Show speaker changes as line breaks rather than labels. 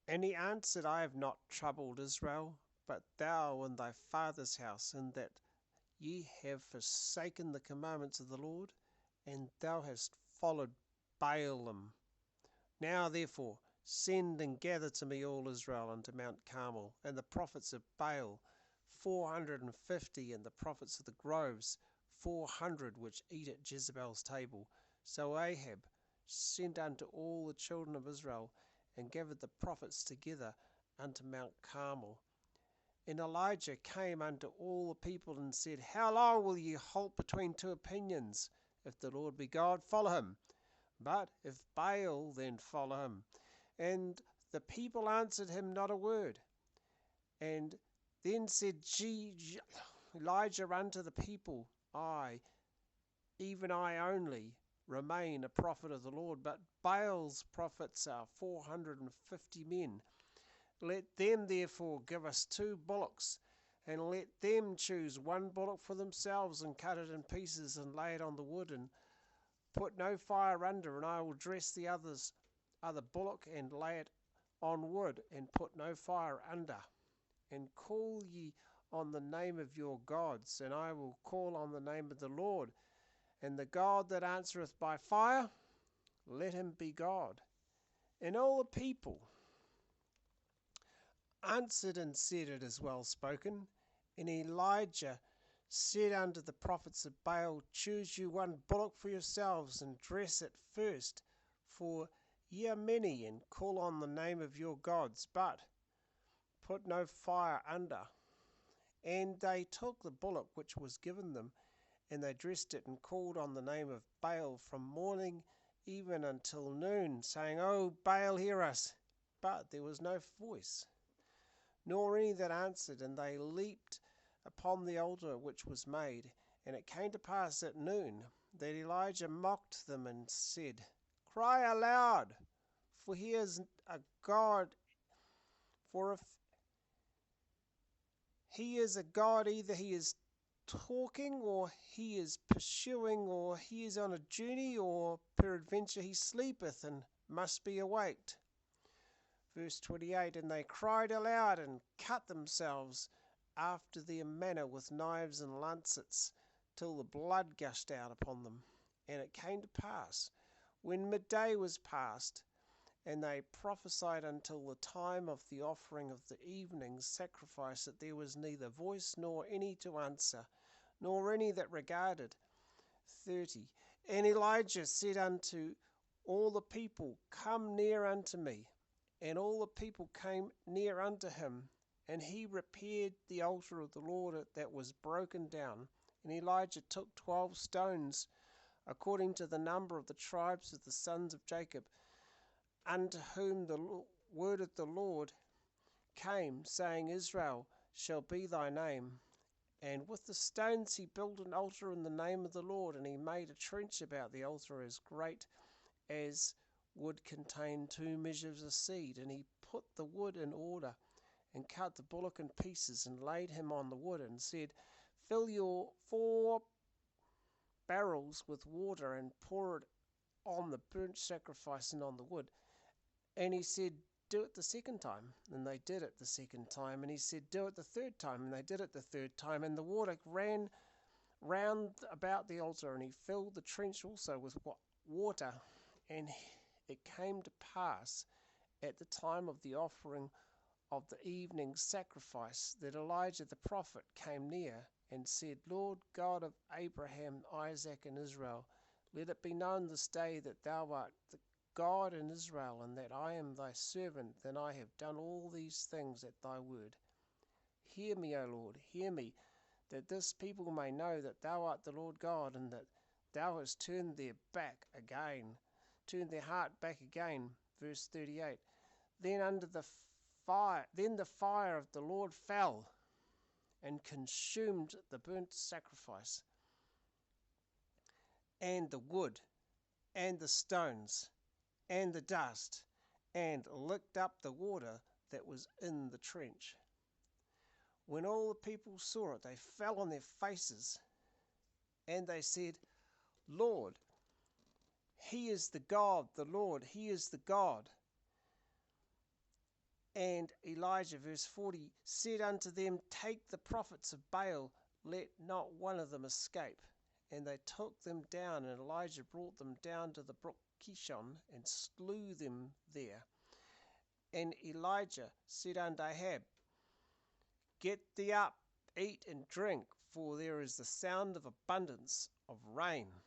And he answered, I have not troubled Israel, but thou and thy father's house, in that ye have forsaken the commandments of the Lord, and thou hast followed Baalim. Now therefore send and gather to me all Israel unto Mount Carmel, and the prophets of Baal 450, and the prophets of the groves 400, which eat at Jezebel's table. So Ahab sent unto all the children of Israel, and gathered the prophets together unto Mount Carmel. And Elijah came unto all the people, and said, How long will ye halt between two opinions? If the Lord be God, follow him. But if Baal, then follow him. And the people answered him not a word. And then said Elijah unto the people, I, even I only, remain a prophet of the Lord, but Baal's prophets are 450 men. Let them therefore give us 2 bullocks, and let them choose 1 bullock for themselves, and cut it in pieces, and lay it on the wood, and put no fire under, and I will dress the other bullock, and lay it on wood, and put no fire under. And call ye on the name of your gods, and I will call on the name of the Lord. And the God that answereth by fire, let him be God. And all the people answered and said, It is well spoken. And Elijah said unto the prophets of Baal, Choose you 1 bullock for yourselves, and dress it first, for ye are many, and call on the name of your gods, but put no fire under. And they took the bullock which was given them, and they dressed it, and called on the name of Baal from morning even until noon, saying, O Baal, hear us. But there was no voice, nor any that answered, and they leaped upon the altar which was made. And it came to pass at noon that Elijah mocked them, and said, Cry aloud, for he is a God. For if he is a God, either he is talking, or he is pursuing, or he is on a journey, or peradventure he sleepeth, and must be awaked. Verse 28, And they cried aloud, and cut themselves after their manner with knives and lancets, till the blood gushed out upon them. And it came to pass, when midday was past, and they prophesied until the time of the offering of the evening sacrifice, that there was neither voice nor any to answer, nor any that regarded. 30. And Elijah said unto all the people, Come near unto me. And all the people came near unto him, and he repaired the altar of the Lord that was broken down. And Elijah took 12 stones, according to the number of the tribes of the sons of Jacob, unto whom the word of the Lord came, saying, Israel shall be thy name. And with the stones he built an altar in the name of the Lord, and he made a trench about the altar as great as would contain 2 measures of seed. And he put the wood in order, and cut the bullock in pieces, and laid him on the wood, and said, Fill your 4 barrels with water, and pour it on the burnt sacrifice and on the wood. And he said, Do it the second time. And they did it the second time. And he said, Do it the third time. And they did it the third time. And the water ran round about the altar, and he filled the trench also with water. And it came to pass at the time of the offering of the evening sacrifice, that Elijah the prophet came near, and said, Lord God of Abraham, Isaac, and Israel, let it be known this day that thou art the God in Israel, and that I am thy servant, that I have done all these things at thy word. Hear me, O Lord, hear me, that this people may know that thou art the Lord God, and that thou hast turned their heart back again. Verse 38. Then the fire of the Lord fell, and consumed the burnt sacrifice, and the wood, and the stones, and the dust, and licked up the water that was in the trench. When all the people saw it, they fell on their faces, and they said, Lord, he is the God, the Lord, he is the God. And Elijah, verse 40, said unto them, Take the prophets of Baal, let not one of them escape. And they took them down, and Elijah brought them down to the brook Kishon, and slew them there. And Elijah said unto Ahab, Get thee up, eat and drink, for there is the sound of abundance of rain.